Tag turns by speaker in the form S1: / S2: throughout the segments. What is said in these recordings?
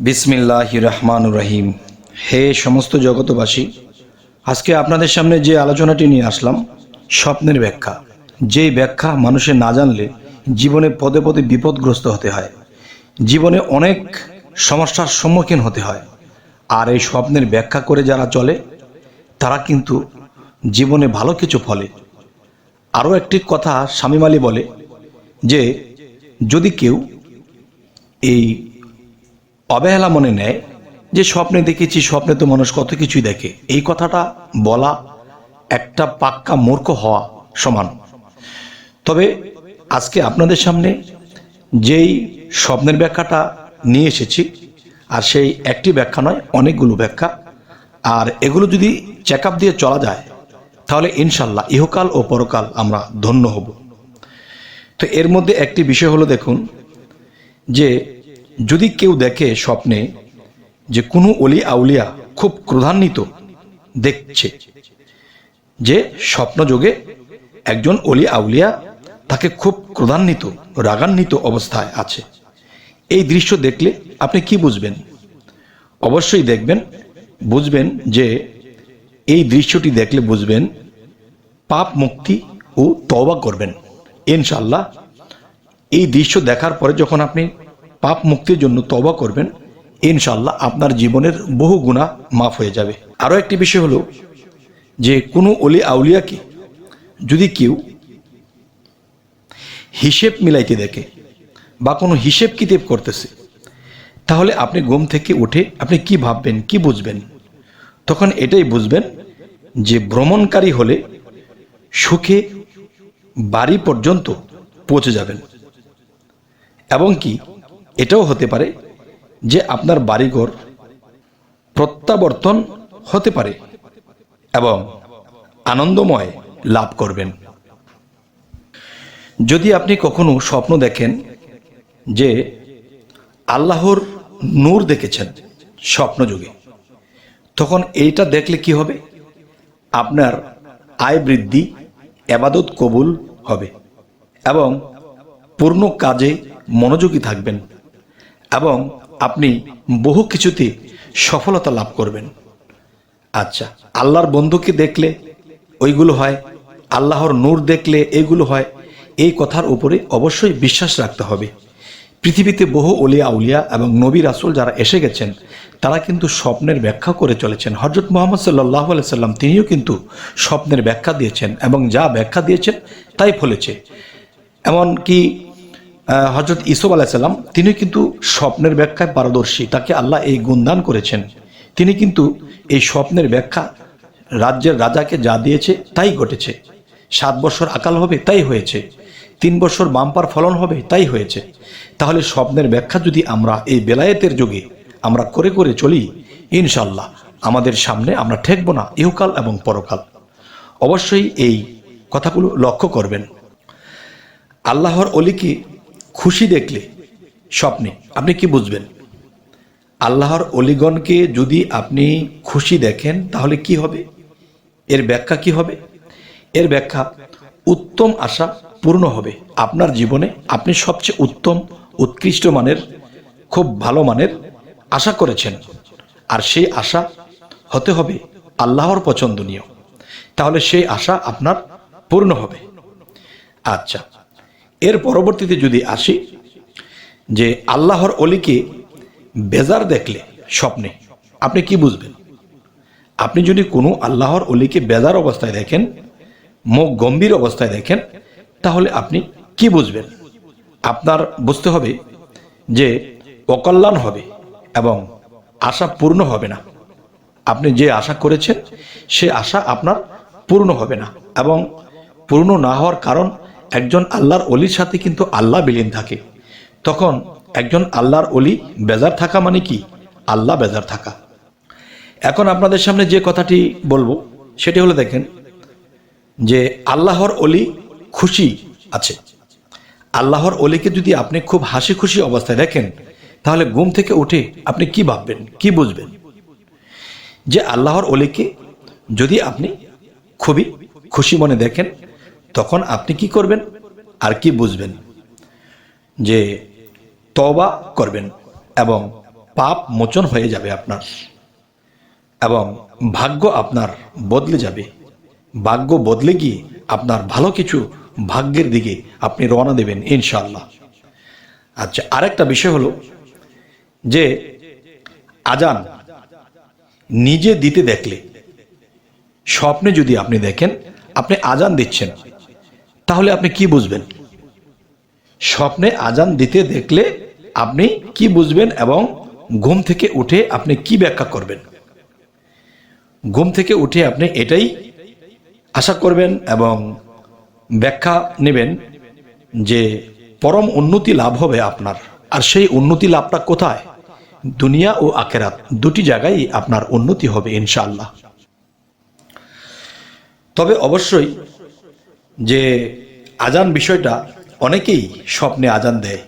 S1: বিসমিল্লাহির রহমানুর রহিম। হে সমস্ত জগতবাসী, আজকে আপনাদের সামনে যে আলোচনাটি নিয়ে আসলাম, স্বপ্নের ব্যাখ্যা। যেই ব্যাখ্যা মানুষের না জানলে জীবনে পদে পদে বিপদগ্রস্ত হতে হয়, জীবনে অনেক সমস্যার সম্মুখীন হতে হয়। আর এই স্বপ্নের ব্যাখ্যা করে যারা চলে তারা কিন্তু জীবনে ভালো কিছু ফলে। আরও একটি কথা শামীম আলী বলে যে যদি কেউ এই অবহেলা মনে নেয় যে স্বপ্নে দেখেছি, স্বপ্নে তো মানুষ কত কিছুই দেখে, এই কথাটা বলা একটা পাক্কা মূর্খ হওয়া সমান। তবে আজকে আপনাদের সামনে যেই স্বপ্নের ব্যাখ্যাটা নিয়ে এসেছি, আর সেই একটি ব্যাখ্যা নয়, অনেকগুলো ব্যাখ্যা। আর এগুলো যদি চেক আপ দিয়ে চলা যায় তাহলে ইনশাল্লাহ ইহকাল ও পরকাল আমরা ধন্য হব। তো এর মধ্যে একটি বিষয় হলো, দেখুন যে যদি কেউ দেখে স্বপ্নে যে কোনো অলি আউলিয়া খুব ক্রোধান্বিত দেখছে, যে স্বপ্নযোগে একজন অলি আউলিয়া তাকে খুব ক্রোধান্বিত রাগান্বিত অবস্থায় আছে, এই দৃশ্য দেখলে আপনি কি বুঝবেন? অবশ্যই বুঝবেন যে এই দৃশ্যটি দেখলে বুঝবেন পাপ মুক্তি ও তওবা করবেন ইনশাআল্লাহ। এই দৃশ্য দেখার পরে যখন আপনি পাপ মুক্তির জন্য তওবা করবেন, ইনশাআল্লাহ আপনার জীবনের বহু গুনাহ মাফ হয়ে যাবে। আরও একটি বিষয় হলো যে কোনো অলি আউলিয়াকে যদি কেউ হিসেব মিলাইতে দেখে বা কোনো হিসেব কিতাব করতেছে, তাহলে আপনি ঘুম থেকে উঠে আপনি কি ভাববেন, কি বুঝবেন? তখন এটাই বুঝবেন যে ভ্রমণকারী হলে সুখে বাড়ি পর্যন্ত পৌঁছে যাবেন। এবং কি এটাও হতে পারে যে আপনার বাড়িঘর প্রত্যাবর্তন হতে পারে এবং আনন্দময় লাভ করবেন। যদি আপনি কখনো স্বপ্ন দেখেন যে আল্লাহর নূর দেখেছেন স্বপ্নযোগে, তখন এইটা দেখলে কি হবে? আপনার আয় বৃদ্ধি, ইবাদত কবুল হবে এবং পূর্ণ কাজে মনোযোগী থাকবেন এবং আপনি বহু কিছুতে সফলতা লাভ করবেন। আচ্ছা, আল্লাহর বন্ধুকে দেখলে ওইগুলো হয়, আল্লাহর নূর দেখলে এইগুলো হয়, এই কথার উপরে অবশ্যই বিশ্বাস রাখতে হবে। পৃথিবীতে বহু অলিয়া আউলিয়া এবং নবী রাসূল যারা এসে গেছেন, তারা কিন্তু স্বপ্নের ব্যাখ্যা করে চলেছেন। হযরত মুহাম্মদ সাল্লাল্লাহু আলাইহি সাল্লাম তিনিও কিন্তু স্বপ্নের ব্যাখ্যা দিয়েছেন এবং যা ব্যাখ্যা দিয়েছেন তাই ফলেছে। এমনকি হযরত ইউসুফ আলাইহিস সালাম তিনি কিন্তু স্বপ্নের ব্যাখ্যায় পারদর্শী, তাকে আল্লাহ এই গুণদান করেছেন। তিনি কিন্তু এই স্বপ্নের ব্যাখ্যা, রাজ্যের রাজাকে যা দিয়েছে তাই ঘটেছে। 7 বছর আকাল হবে, তাই হয়েছে। 3 বছর বাম্পার ফলন হবে, তাই হয়েছে। তাহলে স্বপ্নের ব্যাখ্যা যদি আমরা এই বেলায়েতের যুগে আমরা করে করে চলি, ইনশাল্লাহ আমাদের সামনে আমরা ঠেকব না ইহকাল এবং পরকাল। অবশ্যই এই কথাগুলো লক্ষ্য করবেন। আল্লাহর অলিকে খুশি দেখলে স্বপ্নে আপনি কি বুঝবেন? আল্লাহর অলিগণকে যদি আপনি খুশি দেখেন তাহলে কি হবে? এর ব্যাখ্যা কি হবে? এর ব্যাখ্যা উত্তম আশা পূর্ণ হবে আপনার জীবনে। আপনি সবচেয়ে উত্তম, উৎকৃষ্ট মানের, খুব ভালো মানের আশা করেছেন, আর সেই আশা হতে হবে আল্লাহর পছন্দনীয়, তাহলে সেই আশা আপনার পূর্ণ হবে। আচ্ছা, এর পরবর্তীতে যদি আসি যে আল্লাহর অলিকে বেজার দেখলে স্বপ্নে আপনি কি বুঝবেন? আপনি যদি কোনো আল্লাহর অলিকে বেজার অবস্থায় দেখেন, মুখ গম্ভীর অবস্থায় দেখেন, তাহলে আপনি কি বুঝবেন? আপনার বুঝতে হবে যে অকল্যাণ হবে এবং আশা পূর্ণ হবে না। আপনি যে আশা করেছেন সে আশা আপনার পূর্ণ হবে না, এবং পূর্ণ না হওয়ার কারণ একজন আল্লাহর অলির সাথে কিন্তু আল্লাহ বিলীন থাকে। তখন একজন আল্লাহর অলি বেজার থাকা মানে কি? আল্লাহ বেজার থাকা। এখন আপনাদের সামনে যে কথাটি বলবো সেটি হলো, দেখেন যে আল্লাহর অলি খুশি আছে। আল্লাহর অলিকে যদি আপনি খুব হাসি খুশি অবস্থায় দেখেন, তাহলে ঘুম থেকে উঠে আপনি কি ভাববেন, কি বুঝবেন? যে আল্লাহর অলিকে যদি আপনি খুবই খুশি মনে দেখেন, তখন আপনি কি করবেন আর কি বুঝবেন? যে তওবা করবেন এবং পাপ মোচন হয়ে যাবে আপনার, এবং ভাগ্য আপনার বদলে যাবে। ভাগ্য বদলে গিয়ে আপনার ভালো কিছু ভাগ্যের দিকে আপনি রওনা দেবেন ইনশাআল্লাহ। আচ্ছা, আরেকটা বিষয় হলো যে আজান নিজে দিতে দেখলে, স্বপ্নে যদি আপনি দেখেন আপনি আজান দিচ্ছেন, তাহলে আপনি কি বুঝবেন? স্বপ্নে আজান দিতে দেখলে আপনি কি বুঝবেন এবং ঘুম থেকে উঠে আপনি কি ব্যাখ্যা করবেন? ঘুম থেকে উঠে আপনি এটাই আশা করবেন এবং ব্যাখ্যা নেবেন যে পরম উন্নতি লাভ হবে আপনার। আর সেই উন্নতি লাভটা কোথায়? দুনিয়া ও আখেরাত দুটি জায়গায় আপনার উন্নতি হবে ইনশাআল্লাহ। তবে অবশ্যই যে আজান বিষয়টা, অনেকেই স্বপ্নে আজান দেয়,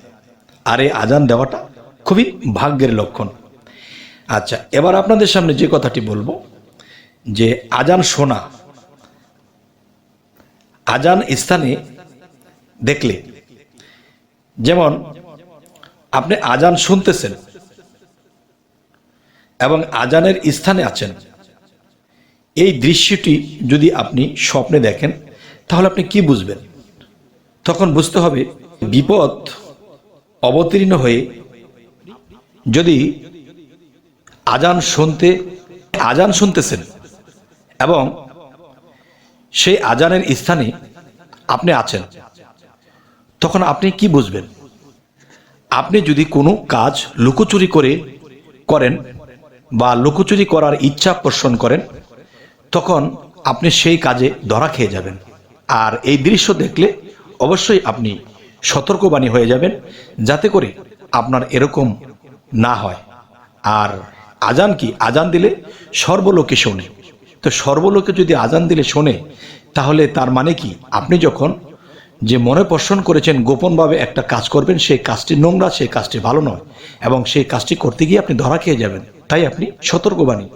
S1: আর এই আজান দেওয়াটা খুবই ভাগ্যের লক্ষণ। আচ্ছা, এবার আপনাদের সামনে যে কথাটি বলবো যে আজান শোনা, আজান স্থানে দেখলে, যেমন আপনি আজান শুনতেছেন এবং আজানের স্থানে আছেন, এই দৃশ্যটি যদি আপনি স্বপ্নে দেখেন তাহলে আপনি কি বুঝবেন? তখন বুঝতে হবে বিপদ অবতীর্ণ হয়ে যদি আজান শুনতেছেন এবং সেই আজানের স্থানে আপনি আছেন, তখন আপনি কি বুঝবেন? আপনি যদি কোনো কাজ লুকোচুরি করেন বা লুকোচুরি করার ইচ্ছা পোষণ করেন, তখন আপনি সেই কাজে ধরা খেয়ে যাবেন। আর এই দৃশ্য দেখলে অবশ্যই আপনি সতর্কবাণী হয়ে যাবেন, যাতে করে আপনার এরকম না হয়। আর আজান কি? আজান দিলে সর্বলোকে শোনে। তো সর্বলোকে যদি আজান দিলে শোনে, তাহলে তার মানে কি? আপনি যখন যে মনে পোষণ করেছেন গোপনভাবে একটা কাজ করবেন, সেই কাজটি নোংরা, সেই কাজটি ভালো নয়, এবং সেই কাজটি করতে গিয়ে আপনি ধরা খেয়ে যাবেন। তাই আপনি সতর্কবাণী,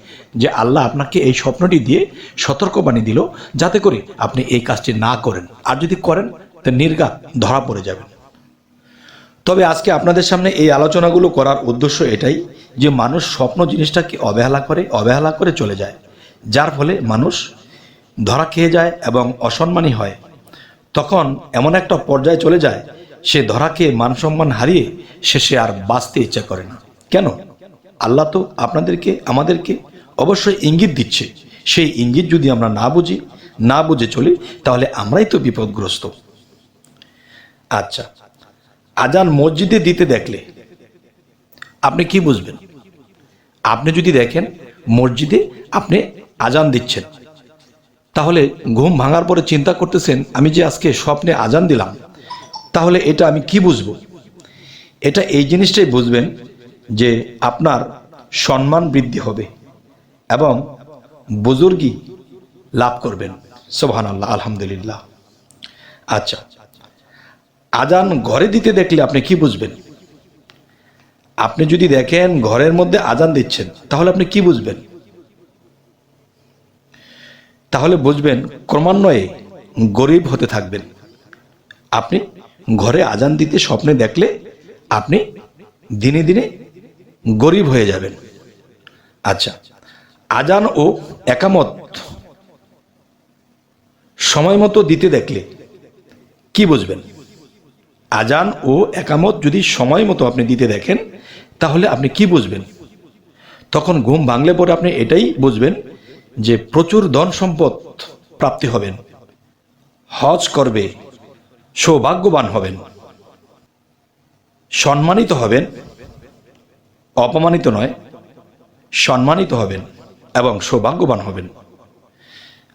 S1: যে আল্লাহ আপনাকে এই স্বপ্নটি দিয়ে সতর্কবাণী দিল, যাতে করে আপনি এই কাজটি না করেন। আর যদি করেন তো নির্ঘাত ধরা পড়ে যাবেন। তবে আজকে আপনাদের সামনে এই আলোচনাগুলো করার উদ্দেশ্য এটাই যে মানুষ স্বপ্ন জিনিসটাকে অবহেলা করে চলে যায়, যার ফলে মানুষ ধরা খেয়ে যায় এবং অসম্মানী হয়। তখন এমন একটা পর্যায়ে চলে যায়, সে ধরা খেয়ে মান সম্মান হারিয়ে শেষে আর বাঁচতে ইচ্ছা করে না। কেন? আল্লাহ তো আমাদেরকে অবশ্যই ইঙ্গিত দিচ্ছে। সেই ইঙ্গিত যদি আমরা না বুঝে চলি, তাহলে আমরাই তো বিপদগ্রস্ত। আচ্ছা, আজান মসজিদে দিতে দেখলে আপনি কি বুঝবেন? আপনি যদি দেখেন মসজিদে আপনি আজান দিচ্ছেন, তাহলে ঘুম ভাঙার পরে চিন্তা করতেছেন, আমি যে আজকে স্বপ্নে আজান দিলাম, তাহলে এটা আমি কি বুঝবো? এটা এই জিনিসটাই বুঝবেন যে আপনার সম্মান বৃদ্ধি হবে এবং বুজুর্গি লাভ করবেন। সুবহানাল্লাহ, আলহামদুলিল্লাহ। আচ্ছা, আজান ঘরে দিতে দেখলে আপনি কি বুঝবেন? আপনি যদি দেখেন ঘরের মধ্যে আজান দিচ্ছেন, তাহলে আপনি কি বুঝবেন? তাহলে বুঝবেন ক্রমান্বয়ে গরিব হতে থাকবেন। আপনি ঘরে আজান দিতে স্বপ্নে দেখলে আপনি দিনে দিনে গরিব হয়ে যাবেন। আচ্ছা, আজান ও একামত সময় মতো দিতে দেখলে কি বুঝবেন? আজান ও একামত যদি সময় মতো আপনি দিতে দেখেন, তাহলে আপনি কি বুঝবেন? তখন ঘুম ভাঙলে পরে আপনি এটাই বুঝবেন যে প্রচুর ধন সম্পদ প্রাপ্তি হবেন, হজ করবে, সৌভাগ্যবান হবেন, সম্মানিত হবেন, অপমানিত নয়, সম্মানিত হবেন এবং সৌভাগ্যবান হবেন।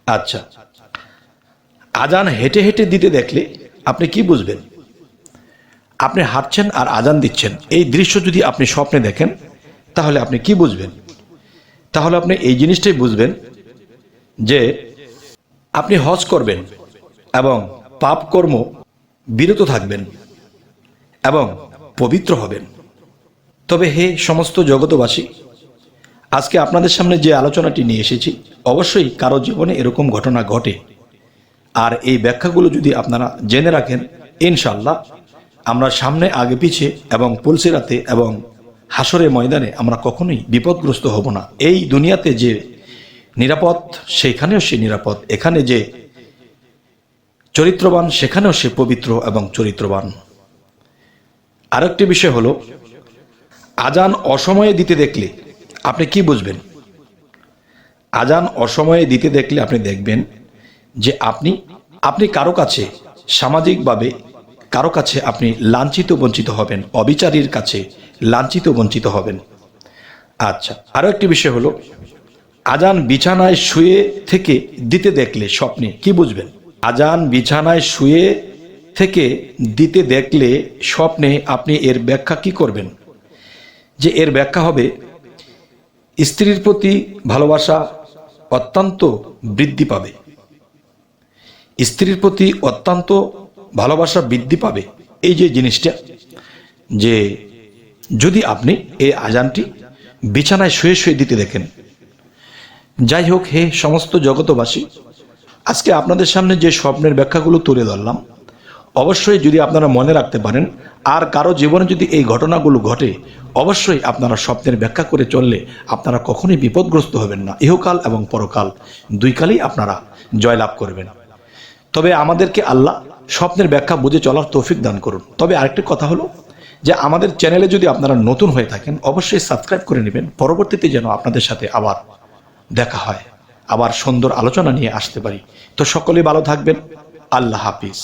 S1: আচ্ছা, আজান হেঁটে হেঁটে দিতে দেখলে আপনি কি বুঝবেন? আপনি হাঁটছেন আর আজান দিচ্ছেন, এই দৃশ্য যদি আপনি স্বপ্নে দেখেন, তাহলে আপনি কি বুঝবেন? তাহলে আপনি এই জিনিসটাই বুঝবেন যে আপনি হজ করবেন এবং পাপ কর্ম বিরত থাকবেন এবং পবিত্র হবেন। তবে হে সমস্ত জগতবাসী, আজকে আপনাদের সামনে যে আলোচনাটি নিয়ে এসেছি, অবশ্যই কারো জীবনে এরকম ঘটনা ঘটে, আর এই ব্যাখ্যাগুলো যদি আপনারা জেনে রাখেন, ইনশাল্লাহ আমরা সামনে আগে পিছে এবং পুলসিরাতে এবং হাসরের ময়দানে আমরা কখনোই বিপদগ্রস্ত হব না। এই দুনিয়াতে যে নিরাপদ সেইখানেও সে নিরাপদ, এখানে যে চরিত্রবান সেখানেও সে পবিত্র এবং চরিত্রবান। আরেকটি বিষয় হলো, আজান অসময়ে দিতে দেখলে আপনি কি বুঝবেন? আজান অসময়ে দিতে দেখলে আপনি দেখবেন যে আপনি কারো কাছে সামাজিকভাবে কারো কাছে আপনি লাঞ্ছিত বঞ্চিত হবেন, অবিচারীর কাছে লাঞ্ছিত বঞ্চিত হবেন। আচ্ছা, আরও একটি বিষয় হলো, আজান বিছানায় শুয়ে থেকে দিতে দেখলে স্বপ্নে কি বুঝবেন? আজান বিছানায় শুয়ে থেকে দিতে দেখলে স্বপ্নে আপনি এর ব্যাখ্যা কি করবেন? যে এর ব্যাখ্যা হবে, স্ত্রীর প্রতি ভালোবাসা অত্যন্ত বৃদ্ধি পাবে। স্ত্রীর প্রতি অত্যন্ত ভালোবাসা বৃদ্ধি পাবে। এই যে জিনিসটা, যে যদি আপনি এই আজানটি বিছানায় শুয়ে শুয়ে দিতে দেখেন। যাই হোক, হে সমস্ত জগতবাসী, আজকে আপনাদের সামনে যে স্বপ্নের ব্যাখ্যাগুলো তুলে ধরলাম, অবশ্যই যদি আপনারা মনে রাখতে পারেন, আর কারো জীবনে যদি এই ঘটনাগুলো ঘটে, অবশ্যই আপনারা স্বপ্নের ব্যাখ্যা করে চললে আপনারা কখনোই বিপদগ্রস্ত হবেন না। ইহকাল এবং পরকাল দুই কালেই আপনারা জয়লাভ করবেন। তবে আমাদেরকে আল্লাহ স্বপ্নের ব্যাখ্যা বুঝে চলার তৌফিক দান করুন। তবে আরেকটি কথা হলো যে আমাদের চ্যানেলে যদি আপনারা নতুন হয়ে থাকেন, অবশ্যই সাবস্ক্রাইব করে নেবেন, পরবর্তীতে যেন আপনাদের সাথে আবার দেখা হয়, আবার সুন্দর আলোচনা নিয়ে আসতে পারি। তো সকলেই ভালো থাকবেন। আল্লাহ হাফিজ।